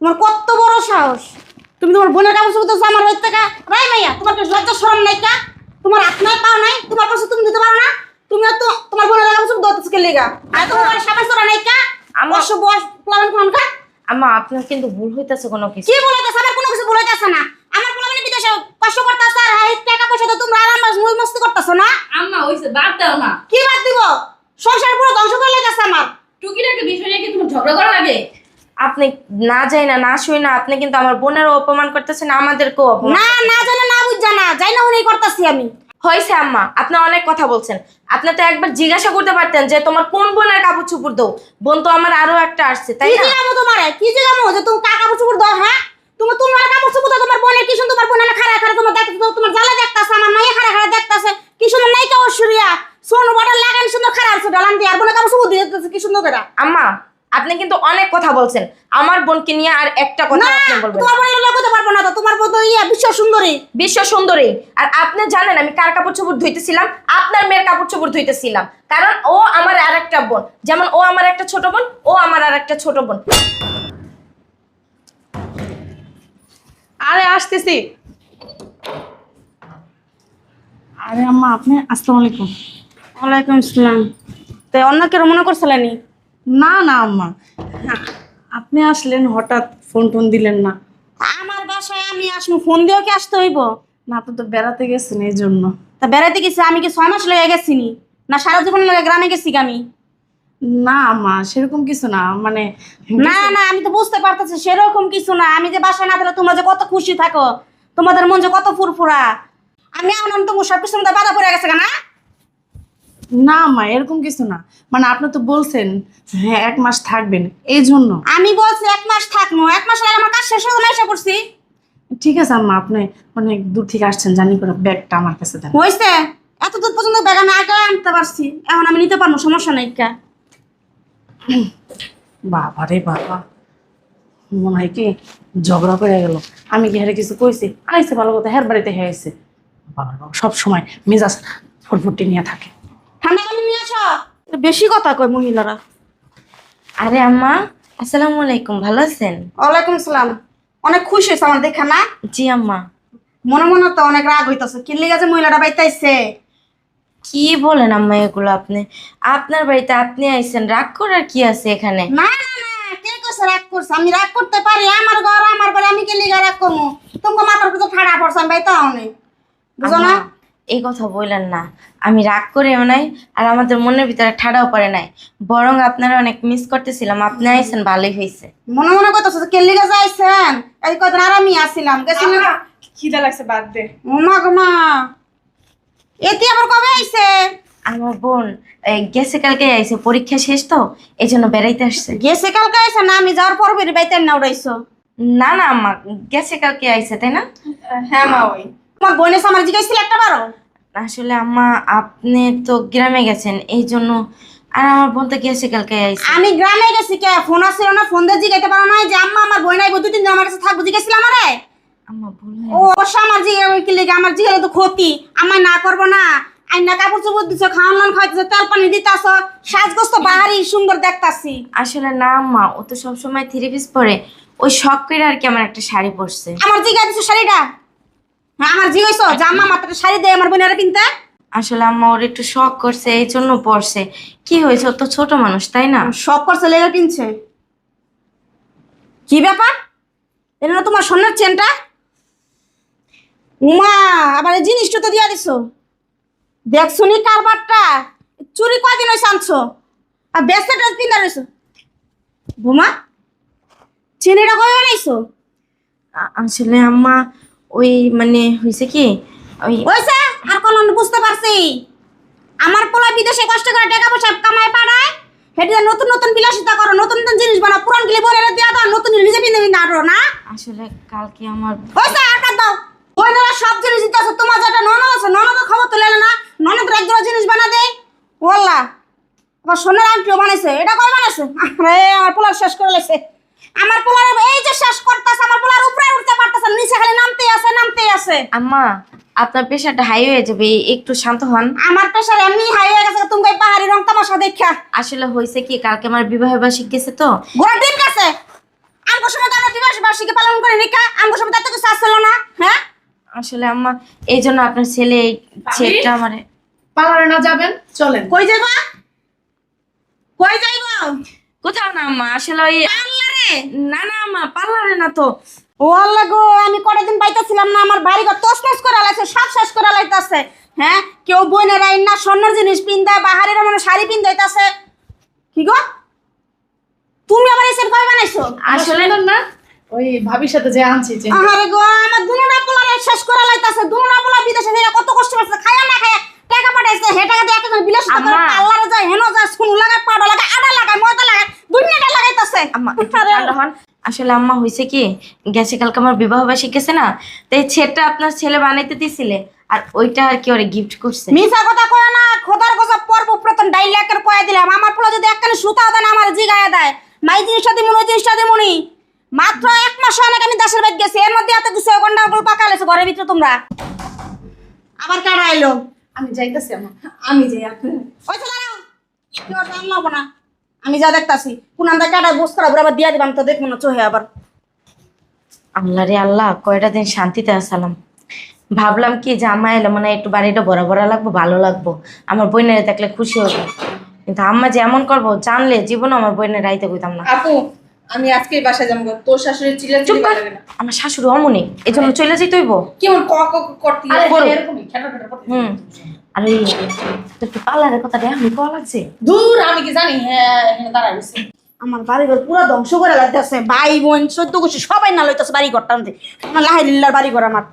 তোমার কত বড় সাহস! তুমি তোমার বোনের কাপড় চোপড় দিতেছো আমার বাড়ি থেকে। রাই মাইয়া, তোমার কি লজ্জা শরম নাই কা? তোমার হাত নাই পাও নাই, তোমার কাছে তুমি দিতে পারো না? তুমি তো তোমার বোনের কাপড় চোপড় দিতেছো কে লিগা? আর তোমার সাবাস করা নাই কা? আমার সব বয়স প্লান কোন কা? আম্মা আপনার কিন্তু ভুল হইতাছে কোনো কিছু। কি বলাইতাছ? আমার কোনো কিছু বলাইতাছ না। আমার প্লানে বিদেশে কষ্ট করতাছ আর হাই টাকা পয়সা তো তোমরা আরাম মুই মস্ত করতাছ না? আম্মা হইছে বাদ দাও না। কি বাদ দিব? সংসার পুরো ধ্বংস করে লাগাছ আমার। টুকিটাকে বিষয় নিয়ে কি তুমি ঝগড়া করা লাগে? আপনি না যাই না শুই না, আপনি কিন্তু আমার বোনেরও অপমান করতেছেন, আমাদেরকেও অপমান। না না জানা না বুঝ জানা যাই না উনি করতাছি আমি। হয়েছে আম্মা, আপনি অনেক কথা বলছেন। আপনি তো একবার জিজ্ঞাসা করতে পারতেন যে তোমার কোন বোনের কাপড় চোপড় দাও। বোন তো আমার আরো একটা আসছে, তাই কি না? জিগামো তোমারে? কি জিগামো যে তুমি কাপড় চোপড় দাও? হ্যাঁ, তুমি তোমার কাপড় চোপড় দাও, তোমার বোনের কি সুন্দর, তোমার বোনের খাড়া খাড়া তোমার দেখতে, তোমার জ্বালা দেখতাছে, আমার মাইয়া খাড়া খাড়া দেখতাছে কি সুন্দর নাইকা ঐশ্বরিয়া সোনো বড় লাগান সুন্দর খাড়া আছে ডালান দিয়ে, আর বোনের কাপড় চোপড় দিয়ে দিতেছে কি সুন্দর করে। আম্মা আপনি কিন্তু অনেক কথা বলছেন, আমার বোনকে নিয়ে আর একটা কথা না আপনি বলবেন তোমার বোনের লোক হতে পারবো না তো, তোমার বোন তো ইয়া বিশ্ব সুন্দরী। বিশ্ব সুন্দরী। আর আপনি জানেন আমি কার কাপড় চোপড় ধুইতেছিলাম? আপনার মেয়ের কাপড় চোপড় ধুইতেছিলাম, কারণ ও আমার আর একটা বোন। যেমন ও আমার একটা ছোট বোন, ও আমার আর একটা ছোট বোন। আরে আসতেছি। আরে আম্মা আপনি, আসসালামু আলাইকুম। ওয়ালাইকুম আসসালাম। তো অন্য কেউ মনে করছিলেন? না না আম্মা, আপনি আসলেন হঠাৎ, ফোন টোন দিলেন না। আমার বাসায় আমি আসবো ফোন দিয়েও কি আসতে হইব? না আপনি তো বেড়াতে গেছেন এই জন্য। তা বেড়াইতে গেছি আমি কি 6 মাস লেগে গেছি নি? না সারা জীবন লেগে গ্রামে গেছি কি আমি? না আম্মা সেরকম কিছু না, মানে না না আমি তো বুঝতে পারতেছি সেরকম কিছু না। আমি যে বাসায় না থাকলে তোমরা যে কত খুশি থাকো, তোমাদের মন যে কত ফুরফুরা। আমি এখন তোমার সব কিছু মধ্যে বাধা পড়ে গেছে না? না আম্মা এরকম কিছু না, মানে আপনি তো বলছেন হ্যাঁ 1 মাস থাকবেন এই জন্য। আমি বলছি 1 মাস থাকবো, 1 মাস আগে আমার কাজ শেষ হয়ে এসে পড়ছি। ঠিক আছে আম্মা, আপনি অনেক দূর থেকে আসছেন, জানি করে ব্যাগটা আমার কাছে দেন। হয়েছে এত দূর পর্যন্ত ব্যাগ আমি আগে আনতে পারছি, এখন আমি নিতে পারবো, সমস্যা নাই কা। বাবা রে বাবা, মনে হয় কি ঝগড়া করে গেল। আমি কি হারে কিছু কইছি? আইসে ভালো কথা, হের বাড়িতে হয়েছে। বাবা বাবা সব সময় মেজাজ ফুটফুটি নিয়ে থাকে। ঠান্ডা পানি নিয়ে আসো। বেশি কথা কয় মহিলারা। আরে আম্মা আসসালামু আলাইকুম, ভালো আছেন? ওয়ালাইকুম সালাম। অনেক খুশি হয়েছে আমার দেখা না? জি আম্মা। মনে মনে তো অনেক রাগ হইতাছে, কি লিগা যে মহিলাটা বাইতাইছে। কি বলেন আম্মা এগুলো? আপনি আপনার বাড়িতে আপনি আইছেন, রাগ করার কি আছে এখানে? না না না, কে কইছে রাগ করছে? আমি রাগ করতে পারি? আমার ঘর আমার বাড়ি, আমি কে লিগা রাগ করবো? তোমাকে মাথার ভিতর ঠাড়া পড়ছে, আমি বাইতাও নেই, বুঝো না? আম্মা, এই কথা বললেন না। আমি রাগ করেও নাই, আর আমাদের মনের ভিতরে ঠাড়াও পড়ে নাই। বরং আপনারা অনেক মিস করতেছিলাম, আপনি আইছেন ভালোই হয়েছে। মনে মনে কইতাছে কে লিগা যাইছেন? এই কদিন আরামই আসছিলাম, গেছি না। খিদা লাগছে, বাদ দে। ওমা গো মা, এটি আবার কবে আইছে? আমার বোন গেছে কালকে আইছে, পরীক্ষা শেষ তো এই জন্য বেড়াইতে আসছে। গেছে কালকে আইছে না? আমি যাওয়ার পর বেরি বাইতেন না উড়াইছো? না না আম্মা, গেছে কালকে আইছে, তাই না? হ্যাঁ মা, ওই তোমার বোনের আমার জিজ্ঞাসা একটা বারো। আসলে আম্মা আপনি তো গ্রামে গেছেন এই জন্য, আর আমার বোন তো গেছে কালকে আইছে। আমি গ্রামে গেছি কে? ফোন আসছিল না? ফোন দিয়ে জিগাইতে পারো না যে আম্মা আমার বই নাই, 2-3 দিন আমার কাছে থাকবো? জিজ্ঞাসিলাম আমারে? আম্মা ভুল ও হয়ে অবশ্য আমার জিগে কি লিগে? আমার জিগে তো ক্ষতি, আমার না করবো না? আইনা কাপড় চোপড় দিছো, খাওয়ান খাইতেছো, তেল পানি দিতাছ, সাজগোজ তো বাহারি সুন্দর দেখতাছি। আসলে না আম্মা, ও তো সবসময় 3 পিস পরে, ওই শখ করে আর কি আমার একটা শাড়ি পরছে। আমার জিগা দিছো শাড়িটা? হ্যাঁ আমার জিগাইছো যে আম্মা মাথাটা শাড়ি দেয় আমার বোনের পিনতে? আসলে আম্মা ওর একটু শখ করছে এই জন্য পরছে। কি হয়েছে, ও তো ছোট মানুষ তাই না? শখ করছে লেগে কিনছে। কি ব্যাপার? এটা না তোমার সোনার চেনটা? উমা, আবার এই জিনিসটা তো দিয়া দিছো। দেখছো নি কারবারটা? চুরি কয়দিন হয়েছে আনছো, আর বেসটা পিন্দা রয়েছো। বোমা, চেনিটা কবে বানাইছো? আসলে আম্মা ওই মানে হয়েছে কি, ওই হয়েছে আর কোন বুঝতে পারছি। আমার পোলা বিদেশে কষ্ট করে টাকা পয়সা কামায় পাড়ায়, হেঁটে নতুন নতুন বিলাসিতা করো, নতুন নতুন জিনিস বানাও, পুরান গিলে বলে দেওয়া দাও, নতুন নিজে পিন্দে পিন্দে আরো না। আসলে কালকে আমার হয়েছে আর কাট দাও। বইনেরা সব জিনিস দিতে আছে, তোমার যেটা ননদ আছে ননদের খবর তো লেলে না? ননদের এক জোড়া জিনিস বানা দেয় ওয়াল্লা। আবার সোনার আংটিও বানাইছে, এটা কই বানাইছে? আরে আমার পোলার শেষ করে লেছে। আমার পোলার এই যে শেষ করতেছে, আমার পোলার উপরে উঠতে পারতেছে, নিচে খালি নামতেই আছে নামতেই আছে। আম্মা আপনার প্রেশারটা হাই হয়ে যাবে, একটু শান্ত হন। আমার প্রেশার এমনি হাই হয়ে গেছে, তুমি এই পাহাড়ি রং তামাশা দেখা। আসলে হয়েছে কি, কালকে আমার বিবাহ বার্ষিক গেছে তো। গোড়া ডিম গেছে, আমি আমগো সময় তো আমরা বিবাহ বার্ষিকী পালন করি নিকা আমগো সময় তো কিছু আসলো না হ্যাঁ আসলে আম্মা এই জন্য আপনার ছেলে এই ছেলেটা আমারে পার্লারে না যাবেন চলেন। কই যাইবা কই যাইবা কোথাও না আম্মা, আসলে ওই পার্লারে না না আম্মা পার্লারে না তো। ও আল্লাহ গো আমি কতদিন পাইতেছিলাম না আমার বাড়ি ঘর তছনছ করে লাইছে সব শেষ করে লাইতাছে হ্যাঁ কেউ বইনেরা না স্বর্ণের জিনিস পিন্দা বাহারের মানে শাড়ি পিন্দাইতাছে কি গো তুমি আবার এসব কই বানাইছো আসলে না ওই ভাবির সাথে যে আনছি যে আরে গো আমার দুনুরা পোলা শেষ করে লাইতাছে দুনুরা পোলা বিদেশে গিয়ে কত কষ্ট করছে খায়া না খায়া টাকা পাঠাইছে হে টাকা দিয়ে একজন বিলাস করে আম্মা। পার্লারে যায় হেনো যায় সুন লাগায় পাউডার লাগায় আদা লাগায় ময়দা লাগায় দুনিয়াটা লাগাইতাছে আম্মা একটু ঠান্ডা হন। আসলে আম্মা হয়েছে কি গেছে কালকে আমার বিবাহ বার্ষিকী গেছে না, তো এই ছেলেটা আপনার ছেলে বানাইতে দিছিলে আর ওইটা আর কি ওরে গিফট করছে। মিছা কথা কয় না খোদার কথা পর্ব প্রথম ডাইলেকের কয়ে দিলাম আমার পোলা যদি একখানে সুতা দেন আমার জিগায় দেয় মাই জিনিসটা দিমুন ওই জিনিসটা দিমুনি মাত্র 1 মাস অনেক আমি দেশের বাইরে গেছি এর মধ্যে এত কিছু গন্ডাগোল পাকালেছো ঘরের ভিতরে তোমরা আবার কারা আইলো আমি যাইতেছি আমা, আমি যাই আপনি ওই তো দাঁড়াও কেউ দাম নাও না আমি যা দেখতাছি কোন আমরা কাটা বস করা আবার দিয়া দিবাম তো দেখবো না চোহে আবার আল্লাহ রে আল্লাহ, কয়টা দিন শান্তিতে আসালাম। ভাবলাম কি যে আম্মা এলে মানে একটু বাড়িটা ভরা ভরা লাগবো, ভালো লাগবো, আমার বোনের দেখলে খুশি হতো। কিন্তু আম্মা যে এমন করবো জানলে জীবনও আমার বোনের রাইতে কইতাম না। আপু আমি আজকেই বাসায় যাবো তোর শাশুড়ি চিল্লা চুপ চিল্লি কর, ভালো লাগে না আমার শাশুড়ি অমনি এই জন্য চলে যেতে হইব। কেমন কক কক করতে আরে করো। এরকমই খেটা খেটা করতে হুম আর ওই একটু পার্লারের কথাটা আমি কল লাগছে। দূর আমি কি জানি হ্যাঁ এখানে দাঁড়ায় রইছে আমার বাড়ি ঘর পুরো ধ্বংস করে লাগতেছে ভাই বোন 14 গোষ্ঠী সবাই না লইতেছে বাড়ি ঘরটা আনতে আমার লাহাই লিল্লার বাড়ি ঘর আমার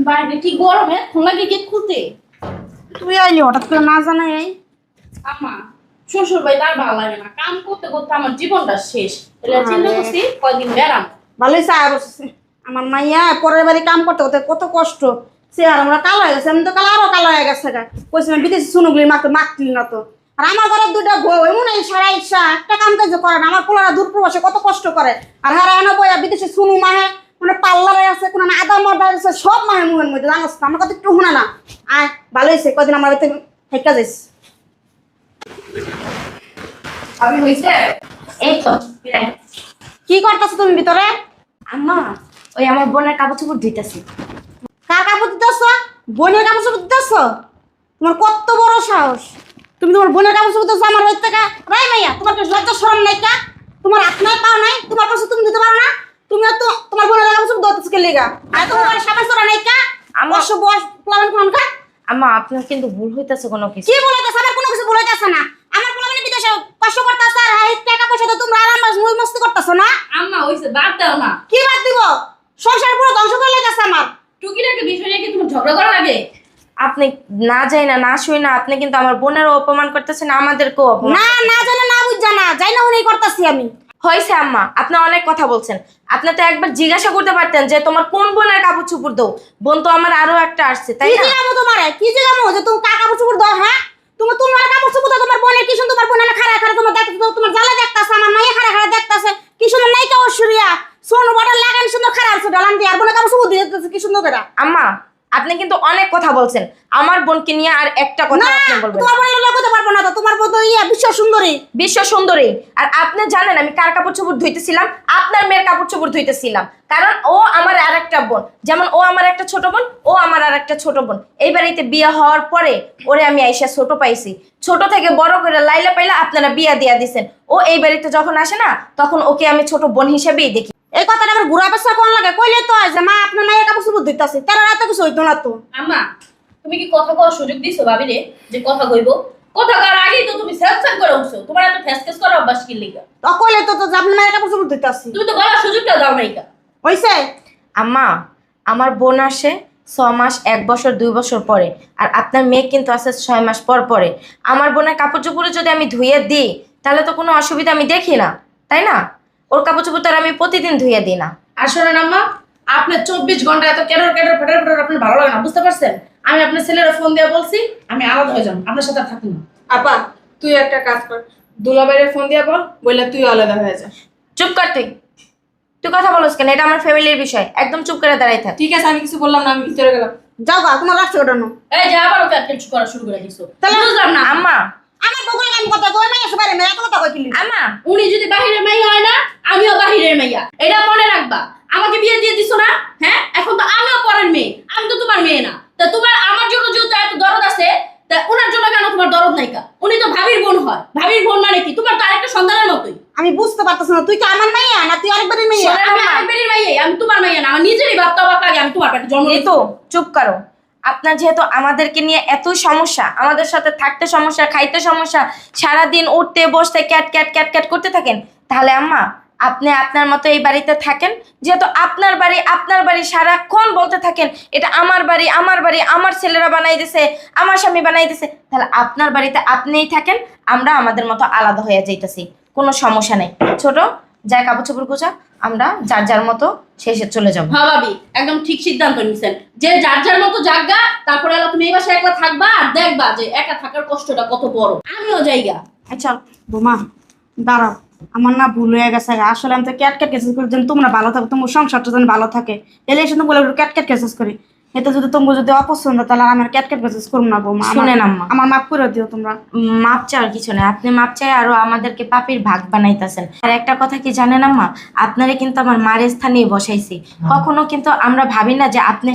বাইরে কি গরম এখন লাগে গেট খুলতে। তুই আইলি হঠাৎ করে না জানাই এই আম্মা শ্বশুর বাড়ি আর ভালো লাগে না, কাম করতে করতে আমার জীবনটা শেষ। এটা চিন্তা করছি কয়দিন বেড়াম। ভালোই চা বসছে আমার মাইয়া পরের বাড়ি কাম করতে করতে কত কষ্ট সে আর আমরা কালো হয়ে গেছে আমি তো কালো আরো কালো হয়ে গেছে কইছি আমি বিদেশি শুনুগুলি মাকে মাখলি না তো আর আমার ঘরে দুইটা বউ এমন এই সারা ইচ্ছা একটা কাম কাজ করে না আমার পোলারা দূর প্রবাসে কত কষ্ট করে আর হারা এনে বইয়া বিদেশি শুনু মাহে মানে পার্লারে আছে কোনো আদা মর্দা আছে সব মাহে মুহের মধ্যে জানোস না আমার কথা একটু শুনে না আয় ভালো হয়েছে কদিন আমার বাড়িতে হেক্কা যাইস আমি হইছে এই তো কি করতেছো তুমি ভিতরে আম্মা ওই আমার বোনের কাপড় চোপড় ধুইতেছি। কার কাপড় দিতেছ বোনের কাপড় চোপড় দিতেছ তোমার কত বড় সাহস তুমি তোমার বোনের কাপড় চোপড় দিতেছ আমার বাড়ি থেকে রাই মাইয়া তোমার কি লজ্জা শরম নাই কা তোমার হাত নাই পাও নাই তোমার পাশে তুমি দিতে পারো না তুমি তো তোমার বোনের কাপড় চোপড় দিতেছ কে লেগা আর তোমার বাড়ি সাবাস করা নাই কা আমার সব বয়স প্লাবন কোন কা আম্মা আপনার কিন্তু ভুল হইতেছে কোনো কিছু। কি বলাইতেছ আমার কোনো কিছু বলাইতেছ না আমার প্লাবনে বিদেশে কষ্ট করতেছ আর হাই টাকা পয়সা তো তোমরা আরাম মুই মস্তি করতেছ না আম্মা হইছে বাদ দাও না। কি বাদ দিব সংসার পুরো ধ্বংস করে লাইতেছ আমার টুকিটাকে বিষয় নিয়ে কি তোমার ঝগড়া করা লাগে? আপনি না যাই না না শুই না আপনি কিন্তু আমার বোনেরও অপমান করতেছেন আমাদেরকেও অপমান। না না জানা না বুঝ জানা যাই না উনি করতেছি আমি হয়েছে আম্মা আপনি অনেক কথা বলছেন, আপনি তো একবার জিজ্ঞাসা করতে পারতেন যে তোমার কোন বোনের কাপড় চুপড় দাও, বোন তো আমার আরো একটা আসছে তাই কি না? জিগামো তোমারে কি জিগামো যে তুমি কাকা কাপড় চোপড় দাও হ্যাঁ তুমি তোমার কাপড় চোপড় দাও তোমার বোনের কি সুন্দর তোমার বোনের খাড়া খাড়া তোমার দেখতে তোমার জ্বালা দেখতাছে আমার মাইয়া খাড়া খাড়া দেখতাছে কি সুন্দর নাইকা ঐশ্বরিয়া সোনু বড় লাগান সুন্দর খাড়া আছে ডালান দিয়ে আর বোনের কাপড় চোপড় দিতেছে কি সুন্দর করে আম্মা আপনি কিন্তু অনেক কথা বলছেন, আমার বোনকে নিয়ে আর একটা কথা না আপনি বলবেন তোমার না। বোনের লোক হতে পারবো না তো তোমার বোন তো ইয়া বিশ্ব সুন্দরী বিশ্ব সুন্দরী আর আপনি জানেন আমি কার কাপড় চোপড় ধুইতেছিলাম, আপনার মেয়ের কাপড় চোপড় ধুইতেছিলাম, কারণ ও আমার আরেকটা বোন, যেমন ও আমার একটা ছোট বোন ও আমার আরেকটা ছোট বোন। এই বাড়িতে বিয়ে হওয়ার পরে ওরে আমি আইসা ছোট পাইছি, ছোট থেকে বড় করে লাইলা পাইলা আপনারা বিয়া দিয়া দিছেন। ও এই বাড়িতে যখন আসে না তখন ওকে আমি ছোট বোন হিসেবেই দেখি। এই কথাটা আবার ঘুরা পেশা কোন লাগে কইলে তো হয় যে মা আপনার মায়ের কাপড় চোপড় দিতেছে তার রাতে কিছু হইতো না তো আম্মা তুমি কি কথা কওয়ার সুযোগ দিছো ভাবিরে যে কথা কইবো? কথা কওয়ার আগেই তো তুমি স্যাঁতস্যাঁত করে উঠছো। তোমার এত ফ্যাসফ্যাস করা অভ্যাস কি লিগা? তো কইলে তো যে আপনার মায়ের কাপড় চোপড় দিতেছি তুমি তো বলার সুযোগটা দাও নাই কা। হইছে আম্মা আমার বোন আসে 6 মাস 1 বছর 2 বছর পরে, আর আপনার মেয়ে কিন্তু আসে 6 মাস পর পরে। আমার বোনের কাপড় চোপড়ে যদি আমি ধুয়ে দিই তাহলে তো কোনো অসুবিধা আমি দেখি না তাই না? ওর কাপড় চোপড় তো আর আমি প্রতিদিন ধুয়ে দিই না। আর শোনেন আম্মা আপনার 24 ঘন্টা এত কেডর কেডর ফেডার ফেডার আপনার ভালো লাগে না বুঝতে পারছেন? আমি আপনার ছেলের ফোন দিয়ে বলছি আমি আলাদা হয়ে যাবো আপনার সাথে আর থাকুন না। আপা তুই একটা কাজ কর দুলাভাইরে ফোন দিয়া বল বললে তুই আলাদা হয়ে যা চুপ কর তুই, তুই কথা বলছ কেন? এটা আমার ফ্যামিলির বিষয়, একদম চুপ করে দাঁড়াই থাক। ঠিক আছে আমি কিছু বললাম না আমি ভিতরে গেলাম যাও গা তোমার রাখছে ওটানো এই যে আবার ওকে কিছু করা শুরু করে দিছো। তাহলে বুঝলাম না আম্মা আমার বগুড়া আমি কথা কই মাইয়া সবারে মেয়ে এত কথা কইছিলি আম্মা উনি যদি বাহিরের মাইয়া হয় না, আমিও বাহিরের মাইয়া, এটা মনে রাখবা। আমাকে বিয়ে দিয়ে দিছো না, হ্যাঁ? এখন তো আমিও পরের মেয়ে, আমি তো তোমার মেয়ে না। তা তোমার আমার জন্য যেহেতু এত দরদ আছে, তা ওনার জন্য কেন তোমার দরদ নাই কা? উনি তো ভাবির বোন হয়। ভাবির বোন মানে কি? তোমার তো আরেকটা সন্তানের মতোই। আমি বুঝতে পারতেছ না তুই কি আমার মাইয়া না তুই আরেকবারের মাইয়া শোনেন আমি আম্মা, আরেকবারের মাইয়া, আমি তোমার মাইয়া না। আমার নিজেরই ভাবতে অবাক লাগে আমি তোমার পেটে জন্ম এই নিয়েছি। তো চুপ করো। আপনার যেহেতু আমাদেরকে নিয়ে এত সমস্যা, আমাদের সাথে থাকতে সমস্যা, খাইতে সমস্যা, সারাদিন উঠতে বসতে ক্যাট ক্যাট ক্যাট ক্যাট করতে থাকেন, তাহলে আম্মা আপনি আপনার মতো এই বাড়িতে থাকেন। যেহেতু আপনার বাড়ি সারাক্ষণ বলতে থাকেন এটা আমার বাড়ি, আমার বাড়ি, আমার ছেলেরা বানাই দিছে, আমার স্বামী বানাই দিছে, তাহলে আপনার বাড়িতে আপনিই থাকেন, আমরা আমাদের মতো আলাদা হয়ে যাইতেছি, কোনো সমস্যা নেই। ছোট যাই কাপড় চোপড় গোছা, আমরা যার যার মতো শেষে চলে যাবো। হ্যাঁ ভাবি, একদম ঠিক সিদ্ধান্ত নিছেন যে যার যার মতো জায়গা। তারপরে হলো তুমি এই বাসায় একলা থাকবা আর দেখবা যে একা থাকার কষ্টটা কত বড়। আমিও জায়গা। আচ্ছা বোমা দাঁড়াও, আমার না ভুল হয়ে গেছে আসলে আমি তো ক্যাট ক্যাট কেসেস করি যেন তোমরা ভালো থাকো, তোমার সংসারটা যেন ভালো থাকে, এলে এসে তুমি বলে ক্যাট ক্যাট কেসেস করি। এটা যদি তোমার যদি অপছন্দ তাহলে আর আমার ক্যাট ক্যাট কেসেস করবো না বৌমা। শুনেন আম্মা, আমার মাফ করে দিও তোমরা। মাপ চাওয়ার কিছু নেই, আপনি মাপ চাই আরো আমাদেরকে পাপির ভাগ বানাইতেছেন। আর একটা কথা কি জানেন আম্মা, আপনারে কিন্তু আমার মায়ের স্থানেই বসাইছি। কখনো কিন্তু আমরা ভাবি না যে আপনি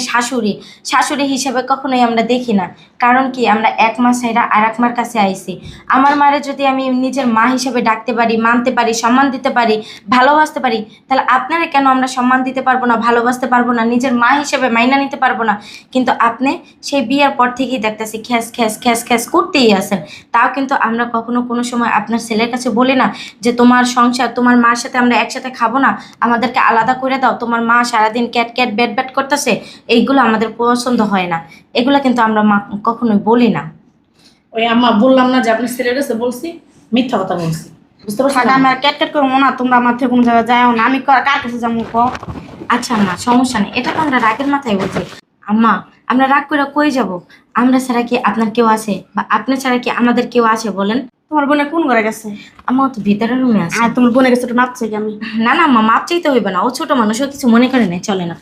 শাশুড়ি হিসেবে কখনোই আমরা দেখি না। কারণ কি আমরা এক মাস এরা আর এক মার কাছে আইছি। আমার মারে যদি আমি নিজের মা হিসেবে ডাকতে পারি, মানতে পারি, সম্মান দিতে পারি, ভালোবাসতে পারি, তাহলে আপনারা কেন আমরা সম্মান দিতে পারবো না, ভালোবাসতে পারবো না, নিজের মা হিসেবে মাইনা নিতে পারবো না? কিন্তু আপনি সেই বিয়ের পর থেকেই দেখতেছি খ্যাস খ্যাস খ্যাস খ্যাস করতেই আছেন। তাও কিন্তু আমরা কখনো কোনো সময় আপনার ছেলের কাছে বলি না যে তোমার সংসার, তোমার মার সাথে আমরা একসাথে খাবো না, আমাদেরকে আলাদা করে দাও, তোমার মা সারাদিন ক্যাট ক্যাট ব্যাট ব্যাট করতেছে। এইগুলো আমাদের পছন্দ হয় না, এগুলো কিন্তু আমরা মা কখনোই বলি না। ওই আম্মা বললাম না যে আপনি ছেলের কাছে বলছি, মিথ্যা কথা বলছি, বুঝতে পারছেন? থাকা আমার ক্যাট ক্যাট করবো না, তোমরা আমার থেকে কোনো জায়গায় যাও না। আমি কার কাছে যাবো কও? আচ্ছা আম্মা সমস্যা নেই, এটা তো আমরা রাগের মাথায় বলছি। আম্মা আমরা রাগ করে কই যাব? আমরা ছাড়া কি আপনার কেউ আছে, বা আপনি ছাড়া কি আমাদের কেউ আছে বলেন? তোমার বোনে কোন ঘরে গেছে? আম্মা তো ভিতরের রুমে আছে। আর তোমার বোনে গেছে একটু মাপছে কি আমি? না না আম্মা, মাপ চাইতে হইবে না, ও ছোট মানুষ, ও কিছু মনে করে নেই, চলে না।